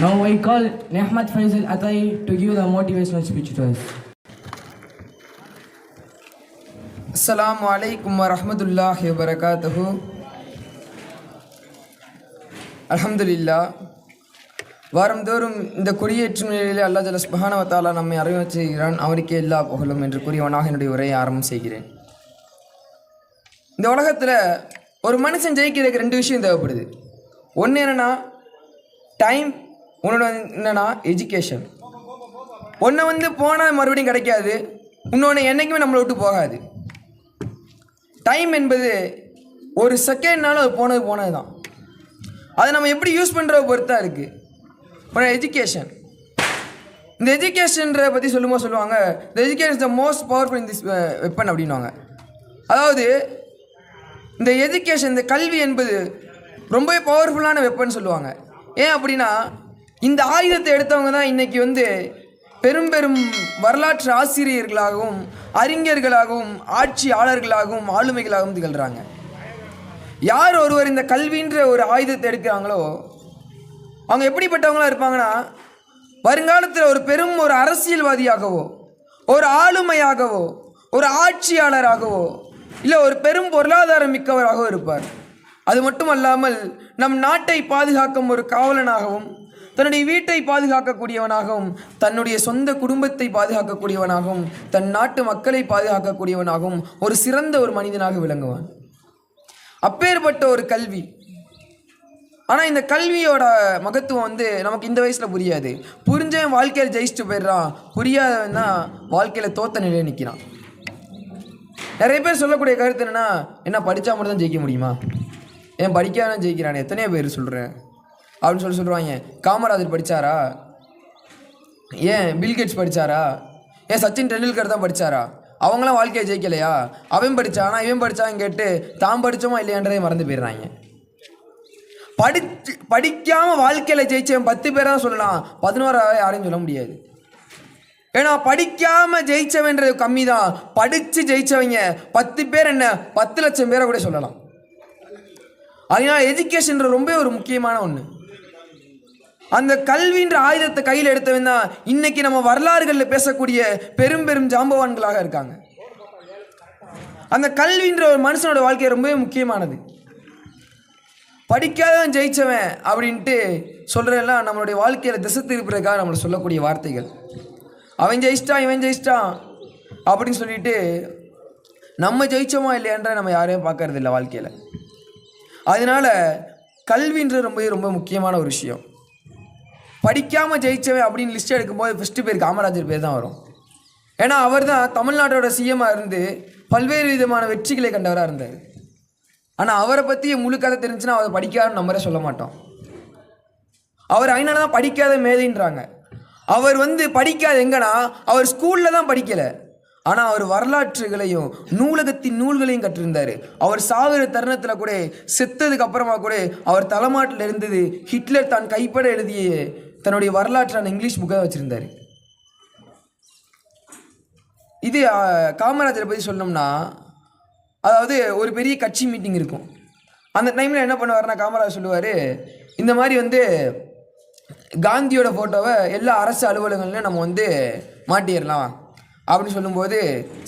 Now I call Nehmat Faisal Atai to give the motivational speech to us. Assalamu alaikum wa rahmatullahi wa barakatuhu. Alhamdulillah. வாரந்தோறும் இந்த கொடியேற்றும் நிலையிலே அல்லாஹ் ஜல்ல சுப்ஹானஹு வ தஆலா நம்மை அறிவித்து செய்கிறான். அவனுக்கே எல்லா புகழும் என்று கூறியவனாக என்னுடைய உரையை ஆரம்பம் செய்கிறேன். இந்த உலகத்தில் ஒரு மனுஷன் ஜெயிக்கிறதுக்கு ரெண்டு விஷயம் தேவைப்படுது. ஒன்று என்னென்னா டைம், ஒன்று என்னென்னா எஜுகேஷன். ஒன்று போனால் மறுபடியும் கிடைக்காது, இன்னொன்று என்றைக்குமே நம்மளை விட்டு போகாது. டைம் என்பது ஒரு செகண்ட்னாலும் அது போனது தான். அதை நம்ம எப்படி யூஸ் பண்ணுறத பொறுத்தா இருக்குது. இப்போ எஜுகேஷன், இந்த எஜுகேஷன்ற பற்றி சொல்லுவாங்க த education is the most powerful in this weapon அப்படின்வாங்க. அதாவது இந்த எஜுகேஷன், இந்த கல்வி என்பது ரொம்பவே பவர்ஃபுல்லான வெப்பன் சொல்லுவாங்க. ஏன் அப்படின்னா இந்த ஆயுதத்தை எடுத்தவங்க தான் இன்றைக்கி பெரும் பெரும் வரலாற்று ஆசிரியர்களாகவும் அறிஞர்களாகவும் ஆட்சியாளர்களாகவும் ஆளுமைகளாகவும் திகழ்கிறாங்க. யார் ஒருவர் இந்த கல்வின்ற ஒரு ஆயுதத்தை எடுக்கிறாங்களோ அவங்க எப்படிப்பட்டவங்களாக இருப்பாங்கன்னா, வருங்காலத்தில் ஒரு பெரும் ஒரு அரசியல்வாதியாகவோ ஒரு ஆளுமையாகவோ ஒரு ஆட்சியாளராகவோ இல்லை ஒரு பெரும் பொருளாதாரம் மிக்கவராகவும் இருப்பார். அது மட்டும் அல்லாமல் நம் நாட்டை பாதுகாக்கும் ஒரு காவலனாகவும் தன்னுடைய வீட்டை பாதுகாக்கக்கூடியவனாகவும் தன்னுடைய சொந்த குடும்பத்தை பாதுகாக்கக்கூடியவனாகவும் தன் நாட்டு மக்களை பாதுகாக்கக்கூடியவனாகவும் ஒரு சிறந்த ஒரு மனிதனாக விளங்குவான். அப்பேற்பட்ட ஒரு கல்வி. ஆனால் இந்த கல்வியோட மகத்துவம் நமக்கு இந்த வயசில் புரியாது. புரிஞ்சவன் வாழ்க்கையில் ஜெயிச்சுட்டு போயிடுறான், புரியாதவன் தான் வாழ்க்கையில் தோத்த நிலையில் நிற்கிறான். நிறைய பேர் சொல்லக்கூடிய கருத்து என்னென்னா, என்ன படித்தா மட்டும் தான் ஜெயிக்க முடியுமா, ஏன் படிக்காதான் ஜெயிக்கிறானே எத்தனையோ பேர் சொல்கிறேன் அப்படின்னு சொல்லுவாங்க. காமராஜர் படித்தாரா, ஏன் பில்கேட்ஸ் படித்தாரா, ஏன் சச்சின் டெண்டுல்கர் தான் படித்தாரா, அவங்களாம் வாழ்க்கையை ஜெயிக்கலையா, அவன் படித்தானா இவன் படித்தான்னு கேட்டு தான் படித்தோமா இல்லையான்றதை மறந்து போயிடுறாங்க. படிக்காமல் வாழ்க்கையில் ஜெயிச்சவன் 10 பேர் தான் சொல்லலாம், 11 யாரையும் சொல்ல முடியாது. ஏன்னா படிக்காமல் ஜெயிச்சவன்றது கம்மி தான், படித்து ஜெயிச்சவங்க 10 பேர் என்ன 10 லட்சம் பேரை கூட சொல்லலாம். அதனால் எஜுகேஷன் ரொம்ப ஒரு முக்கியமான ஒன்று. அந்த கல்வின்ற ஆயுதத்தை கையில் எடுத்தவன் தான் இன்னைக்கு நம்ம வரலாறுகளில் பேசக்கூடிய பெரும் பெரும் ஜாம்பவான்களாக இருக்காங்க. அந்த கல்வின்ற ஒரு மனுஷனோட வாழ்க்கை ரொம்பவே முக்கியமானது. படிக்காதான் ஜெயிச்சவன் அப்படின்ட்டு சொல்கிறதெல்லாம் நம்மளுடைய வாழ்க்கையில் திசை திருப்புறதுக்காக நம்மளை சொல்லக்கூடிய வார்த்தைகள். அவன் ஜெயிச்சிட்டான் இவன் ஜெயிச்சிட்டான் அப்படின்னு சொல்லிட்டு நம்ம ஜெயிச்சோமா இல்லையான்ற நம்ம யாரையும் பார்க்கறது இல்லை வாழ்க்கையில். அதனால் கல்வின்றது ரொம்ப முக்கியமான ஒரு விஷயம். படிக்காமல் ஜெயிச்சவன் அப்படின்னு லிஸ்ட் எடுக்கும்போது ஃபஸ்ட்டு பேர் காமராஜர் பேர் தான் வரும். ஏன்னா அவர் தான் தமிழ்நாட்டோட சிஎம்மாக இருந்து பல்வேறு விதமான வெற்றிகளை கண்டவராக இருந்தார். ஆனால் அவரை பற்றி முழு கதை தெரிஞ்சுன்னா அவர் படிக்காதுன்னு நம்மளே சொல்ல மாட்டோம். அவர் அதனால தான் படிக்காத மேதைன்றாங்க. அவர் படிக்காத எங்கன்னா அவர் ஸ்கூலில் தான் படிக்கலை, ஆனால் அவர் வரலாற்றுகளையும் நூலகத்தின் நூல்களையும் கற்றிருந்தார். அவர் சாகிற தருணத்தில் கூட செத்ததுக்கு அப்புறமா கூட அவர் தலைமாட்டில் இருந்தது ஹிட்லர் தான் கைப்பட எழுதிய தன்னுடைய வரலாற்றான இங்கிலீஷ் புக்கை வச்சுருந்தார். இது காமராஜரை பற்றி சொன்னோம்னா, அதாவது ஒரு பெரிய கட்சி மீட்டிங் இருக்கும். அந்த டைமில் என்ன பண்ணுவார்னா காமராஜர் சொல்லுவார், இந்த மாதிரி காந்தியோட ஃபோட்டோவை எல்லா அரசு அலுவலகங்களையும் நம்ம மாட்டிடலாம் அப்படின்னு சொல்லும்போது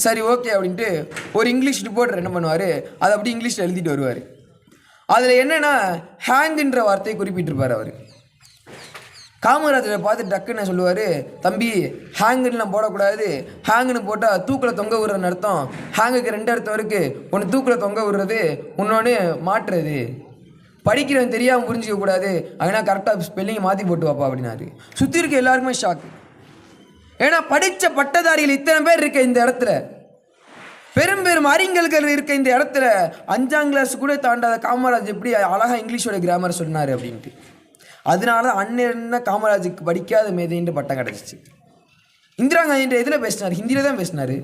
சரி ஓகே அப்படின்ட்டு ஒரு இங்கிலீஷ் ரிப்போர்ட்டர் என்ன பண்ணுவார், அதை அப்படி இங்கிலீஷில் எழுதிட்டு வருவார். அதில் என்னென்னா ஹேங்குன்ற வார்த்தையை குறிப்பிட்டிருப்பார் அவர். காமராஜரை பார்த்து டக்குன்னு சொல்லுவார், தம்பி ஹேங்குன்னு போடக்கூடாது, ஹேங்குன்னு போட்டால் தூக்கில் தொங்க விடுறன்னு அர்த்தம். ஹேங்குக்கு 2 அர்த்தம் இருக்குது, ஒன்று தூக்கில் தொங்க விடுறது, இன்னொன்று மாட்டுறது. படிக்கிறவன் தெரியாமல் புரிஞ்சிக்கக்கூடாது, அதனால் கரெக்டாக ஸ்பெல்லிங்கை மாற்றி போட்டு வாப்பா அப்படின்னாரு. சுற்றி இருக்க எல்லாருக்குமே ஷாக்கு. ஏன்னா படித்த பட்டதாரிகள் இத்தனை பேர் இருக்க இந்த இடத்துல, பெரும் பெரும் அறிஞர்கள் இருக்க இந்த இடத்துல 5ஆம் கிளாஸ் கூட தாண்டாத காமராஜ் எப்படி அழகாக இங்கிலீஷோட கிராமர் சொன்னார் அப்படின்ட்டு. அதனால அண்ணன் காமராஜுக்கு படிக்காத மேதைன்ற பட்டம் கிடச்சிச்சு. இந்திரா காந்தின்ற இதில் பேசினார், ஹிந்தியில் தான் பேசினார்.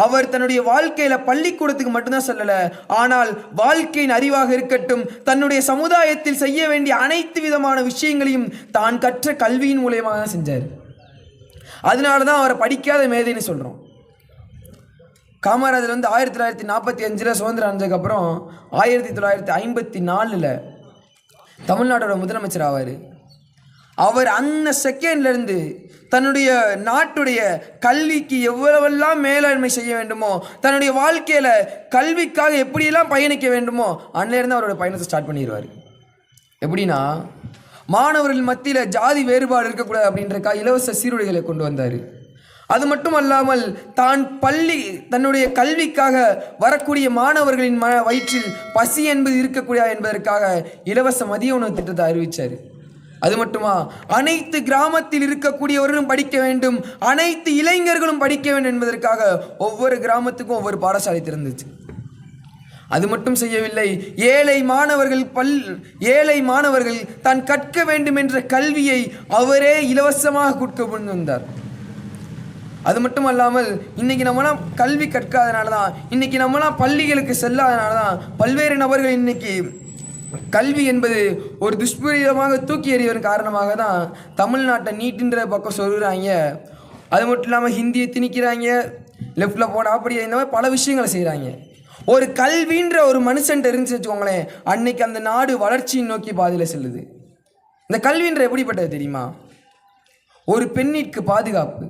அவர் தன்னுடைய வாழ்க்கையில் பள்ளிக்கூடத்துக்கு மட்டும்தான் சொல்லலை, ஆனால் வாழ்க்கையின் அறிவாக இருக்கட்டும், தன்னுடைய சமுதாயத்தில் செய்ய வேண்டிய அனைத்து விதமான விஷயங்களையும் தான் கற்ற கல்வியின் மூலயமாக தான் செஞ்சார். அதனால தான் அவரை படிக்காத மேதைன்னு சொல்கிறோம். காமராஜர் 1945 சுதந்திரம் அடைஞ்சதுக்கப்புறம் 1954 தமிழ்நாட்டோட முதலமைச்சர் ஆவார். அவர் அந்த செகண்ட்லேருந்து தன்னுடைய நாட்டுடைய கல்விக்கு எவ்வளவெல்லாம் மேலாண்மை செய்ய வேண்டுமோ, தன்னுடைய வாழ்க்கையில் கல்விக்காக எப்படியெல்லாம் பயணிக்க வேண்டுமோ, அன்னிலேருந்து அவரோட பயணத்தை ஸ்டார்ட் பண்ணிடுவார். எப்படின்னா, மாணவர்கள் மத்தியில் ஜாதி வேறுபாடு இருக்கக்கூடாது அப்படின்றக்காக இலவச சீருடைகளை கொண்டு வந்தார். அது மட்டும் அல்லாமல் தன்னுடைய கல்விக்காக வரக்கூடிய மாணவர்களின் வயிற்றில் பசி என்பது இருக்கக்கூடாது என்பதற்காக இலவச மதிய உணவு திட்டத்தை அறிவித்தார். அது மட்டுமா, அனைத்து கிராமத்தில் இருக்கக்கூடியவர்களும் படிக்க வேண்டும், அனைத்து இளைஞர்களும் படிக்க வேண்டும் என்பதற்காக ஒவ்வொரு கிராமத்துக்கும் ஒவ்வொரு பாடசாலை திறந்துச்சு. அது மட்டும் செய்யவில்லை, ஏழை மாணவர்கள் தான் கற்க வேண்டும் என்ற கல்வியை அவரே இலவசமாக கொடுக்க கொண்டு வந்தார். அது மட்டும் அல்லாமல் இன்னைக்கு நம்மளாம் கல்வி கற்காதனால தான், இன்னைக்கு நம்மளாம் பள்ளிகளுக்கு செல்லாதனால தான் பல்வேறு நபர்கள் இன்னைக்கு கல்வி என்பது ஒரு துஷ்பிரயோகமாக தூக்கி எறிவதன் காரணமாக தான் தமிழ்நாட்டை நீட்டுன்ற பக்கம் சொல்கிறாங்க. அது மட்டும் இல்லாமல் ஹிந்தியை திணிக்கிறாங்க, லெஃப்டில் போனால் அப்படி இந்த மாதிரி பல விஷயங்களை செய்கிறாங்க. ஒரு கல்வின்ற ஒரு மனுஷன்ட்டு இருந்துச்சு வச்சுக்கோங்களேன், அன்னைக்கு அந்த நாடு வளர்ச்சியை நோக்கி பாதையில் செல்லுது. இந்த கல்வின்ற எப்படிப்பட்டது தெரியுமா? ஒரு பெண்ணிற்கு பாதுகாப்பு,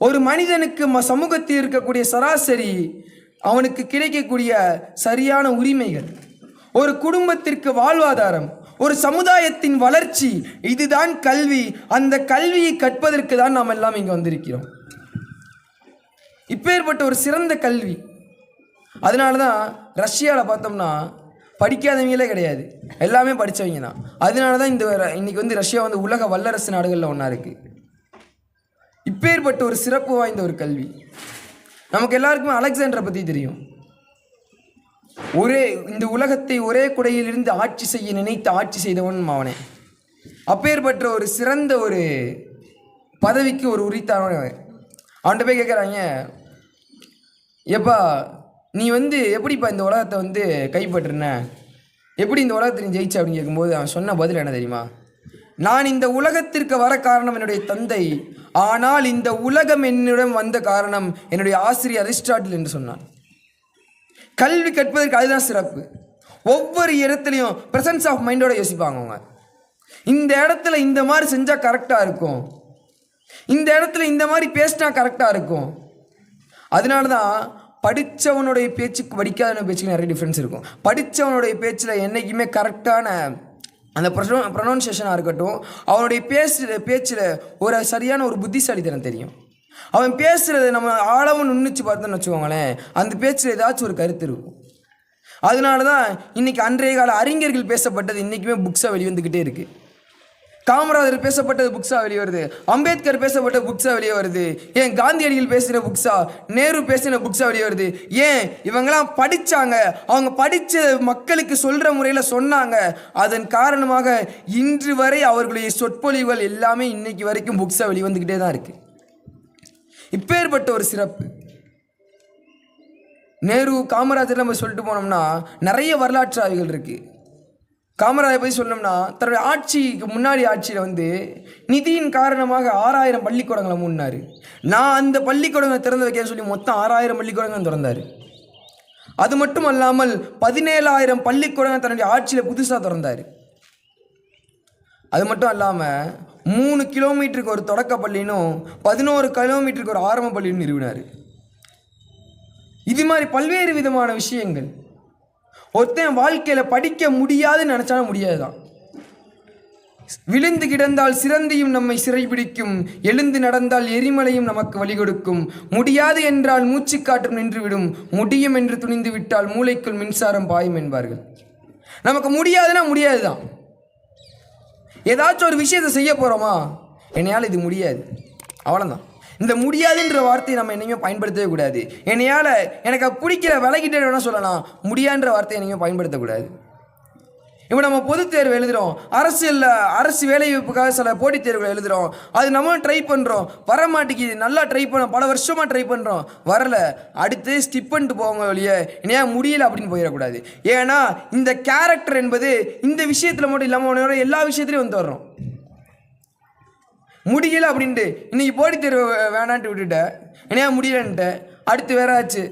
ஒரு மனிதனுக்கு சமூகத்தில் இருக்கக்கூடிய சராசரி அவனுக்கு கிடைக்கக்கூடிய சரியான உரிமைகள், ஒரு குடும்பத்திற்கு வாழ்வாதாரம், ஒரு சமுதாயத்தின் வளர்ச்சி, இதுதான் கல்வி. அந்த கல்வியை கற்பதற்கு தான் நாம் எல்லாம் இங்கே வந்திருக்கிறோம். இப்பேற்பட்ட ஒரு சிறந்த கல்வி. அதனால தான் ரஷ்யாவில் பார்த்தோம்னா படிக்காதவங்களே கிடையாது, எல்லாமே படித்தவங்க தான். அதனால தான் இன்னைக்கு ரஷ்யா உலக வல்லரசு நாடுகளில் ஒன்றா இருக்குது. இப்பேற்பட்ட ஒரு சிறப்பு வாய்ந்த ஒரு கல்வி. நமக்கு எல்லாருக்குமே அலெக்சாண்டரை பற்றி தெரியும். இந்த உலகத்தை ஒரே குடையிலிருந்து ஆட்சி செய்ய நினைத்து ஆட்சி செய்தவன் அவனே. அப்பேற்பட்ட ஒரு சிறந்த ஒரு பதவிக்கு ஒரு உரித்தானவன் அவன். அவன்கிட்ட போய் கேட்குறாங்க, எப்பா நீ எப்படிப்பா இந்த உலகத்தை கைப்பற்றுன, எப்படி இந்த உலகத்தை நீ ஜெயிச்ச அப்படின்னு கேட்கும்போது அவன் சொன்ன பதில் என்ன தெரியுமா? நான் இந்த உலகத்திற்கு வர காரணம் என்னுடைய தந்தை, ஆனால் இந்த உலகம் என்னிடம் வந்த காரணம் என்னுடைய ஆசிரியர் அரிஸ்டாட்டில் என்று சொன்னான். கல்வி கற்பதற்கு அதுதான் சிறப்பு. ஒவ்வொரு இடத்துலையும் ப்ரெசன்ஸ் ஆஃப் மைண்டோட யோசிப்பாங்க அவங்க. இந்த இடத்துல இந்த மாதிரி செஞ்சால் கரெக்டாக இருக்கும், இந்த இடத்துல இந்த மாதிரி பேசினா கரெக்டாக இருக்கும். அதனால தான் படித்தவனுடைய பேச்சுக்கு படிக்காதவனுடைய பேச்சுக்கு நிறைய டிஃப்ரென்ஸ் இருக்கும். படித்தவனுடைய பேச்சில் என்றைக்குமே கரெக்டான அந்த ப்ரொனவுன்சியேஷனாக இருக்கட்டும், அவனுடைய பேச்சில் ஒரு சரியான ஒரு புத்திசாலித்தனம் தெரியும். அவன் பேசுகிறத நம்ம ஆழமாக நுண்ணிச்சு பார்த்தோன்னு வச்சுக்கோங்களேன், அந்த பேச்சில் ஏதாச்சும் ஒரு கருத்து இருக்கும். அதனால தான் இன்றைக்கி அன்றைய கால அறிஞர்கள் பேசப்பட்டது இன்றைக்குமே புக்ஸாக வெளிவந்துக்கிட்டே இருக்குது. காமராஜர் பேசப்பட்டது புக்ஸாக வெளியே வருது, அம்பேத்கர் பேசப்பட்ட புக்ஸாக வெளியே வருது, ஏன் காந்தியடிகள் பேசின புக்ஸா, நேரு பேசின புக்ஸாக வெளியே வருது. ஏன் இவங்கெல்லாம் படித்தாங்க, அவங்க படித்த மக்களுக்கு சொல்கிற முறையில் சொன்னாங்க. அதன் காரணமாக இன்று வரை அவர்களுடைய சொற்பொழிவுகள் எல்லாமே இன்னைக்கு வரைக்கும் புக்ஸாக வெளிவந்துக்கிட்டே தான் இருக்குது. இப்பேற்பட்ட ஒரு சிறப்பு. நேரு காமராஜர் நம்ம சொல்லிட்டு போனோம்னா நிறைய வரலாற்று ஆய்வுகள் இருக்குது. காமராஜரை பற்றி சொன்னோம்னா தன்னுடைய ஆட்சிக்கு முன்னாடி ஆட்சியில் நிதியின் காரணமாக 6000 பள்ளிக்கூடங்களை மூடினார். நான் அந்த பள்ளிக்கூடங்களை திறந்து வைக்க சொல்லி மொத்தம் 6000 பள்ளிக்கூடங்கள் திறந்தார். அது மட்டும் அல்லாமல் 17000 பள்ளிக்கூடங்கள் தன்னுடைய ஆட்சியில் புதுசாக திறந்தார். அது மட்டும் இல்லாமல் 3 கிலோமீட்டருக்கு ஒரு தொடக்க பள்ளினும் 11 கிலோமீட்டருக்கு ஒரு ஆரம்ப பள்ளின்னு நிறுவினார். இது மாதிரி பல்வேறு விதமான விஷயங்கள். ஒருத்தன் வாழ்க்கையில் படிக்க முடியாதுன்னு நினச்சாலும் முடியாது தான். விழுந்து கிடந்தால் சிறந்தியும் நம்மை சிறைபிடிக்கும், எழுந்து நடந்தால் எரிமலையும் நமக்கு வழி கொடுக்கும், முடியாது என்றால் மூச்சு காற்றும் நின்றுவிடும், முடியும் என்று துணிந்து விட்டால் மூளைக்குள் மின்சாரம் பாயும் என்பார்கள். நமக்கு முடியாதுன்னா முடியாது தான். ஏதாச்சும் ஒரு விஷயத்தை செய்ய போகிறோமா, என்னையால் இது முடியாது, அவ்வளோதான். இந்த முடியாதுன்ற வார்த்தையை நம்ம என்னையுமே பயன்படுத்தவே கூடாது. எனக்கு பிடிக்கிற விலகிட்டே வேணால் சொல்லலாம், முடியாதுன்ற வார்த்தையை என்னையுமே பயன்படுத்தக்கூடாது. இப்போ நம்ம பொதுத் தேர்வு எழுதுகிறோம், அரசு வேலைவாய்ப்புக்காக சில போட்டித் தேர்வுகள் எழுதுகிறோம், அது நம்மளும் ட்ரை பண்ணுறோம், வர மாட்டேங்குது, நல்லா ட்ரை பண்ணோம், பல வருஷமாக ட்ரை பண்ணுறோம், வரலை, அடுத்து ஸ்டிப் பண்ணிட்டு போவாங்க வழியே, என்னையா முடியலை அப்படின்னு போயிடக்கூடாது. ஏன்னா இந்த கேரக்டர் என்பது இந்த விஷயத்தில் மட்டும் இல்லாமல் எல்லா விஷயத்துலையும் வர்றோம். முடியலை அப்படின்ட்டு இன்றைக்கி போட்டித் தேர்வு வேணான்ட்டு விட்டுட்டேன், என்னையா முடியலன்ட்டு, அடுத்து வேற ஆச்சு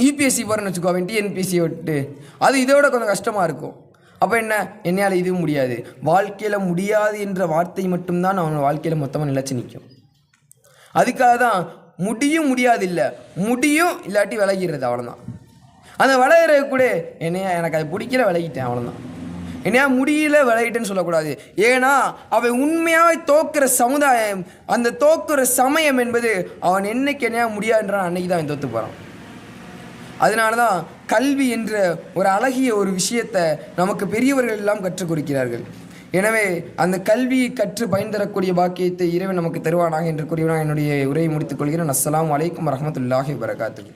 யூபிஎஸ்சி போகிறேன்னு வச்சுக்கோ, அவன் டிஎன்பிஎஸ்சியை விட்டு, அது இதோட கொஞ்சம் கஷ்டமாக இருக்கும். அப்போ என்ன, என்னையால் இதுவும் முடியாது. வாழ்க்கையில் முடியாது என்ற வார்த்தை மட்டும்தான் அவன் வாழ்க்கையில் மொத்தமாக நிலைச்சு நிற்கும். அதுக்காக தான் முடியும் முடியாது இல்லை, முடியும் இல்லாட்டி விலகிறது, அவ்வளோதான். அந்த விலகிறது கூட என்னையா எனக்கு அது பிடிக்கல விலகிட்டேன், அவ்வளோதான். என்னையா முடியல விலகிட்டேன்னு சொல்லக்கூடாது. ஏன்னா அவன் உண்மையாக தோக்குற சமுதாயம், அந்த தோக்குற சமயம் என்பது அவன் என்னைக்கு என்னையா முடியாதுன்றான் அன்னைக்கு தான் அவன் தோற்று போகிறான். அதனால தான் கல்வி என்ற ஒரு அழகிய ஒரு விஷயத்தை நமக்கு பெரியவர்கள் எல்லாம் கற்றுக் கொடுக்கிறார்கள். எனவே அந்த கல்வியை கற்று பயன் தரக்கூடிய பாக்கியத்தை இறைவன் நமக்கு தருவானாக என்று கூறியவனாக என்னுடைய உரையை முடித்துக் கொள்கிறேன். அஸ்ஸலாமு அலைக்கும் வரஹ்மத்துல்லாஹி வபரகாத்துஹு.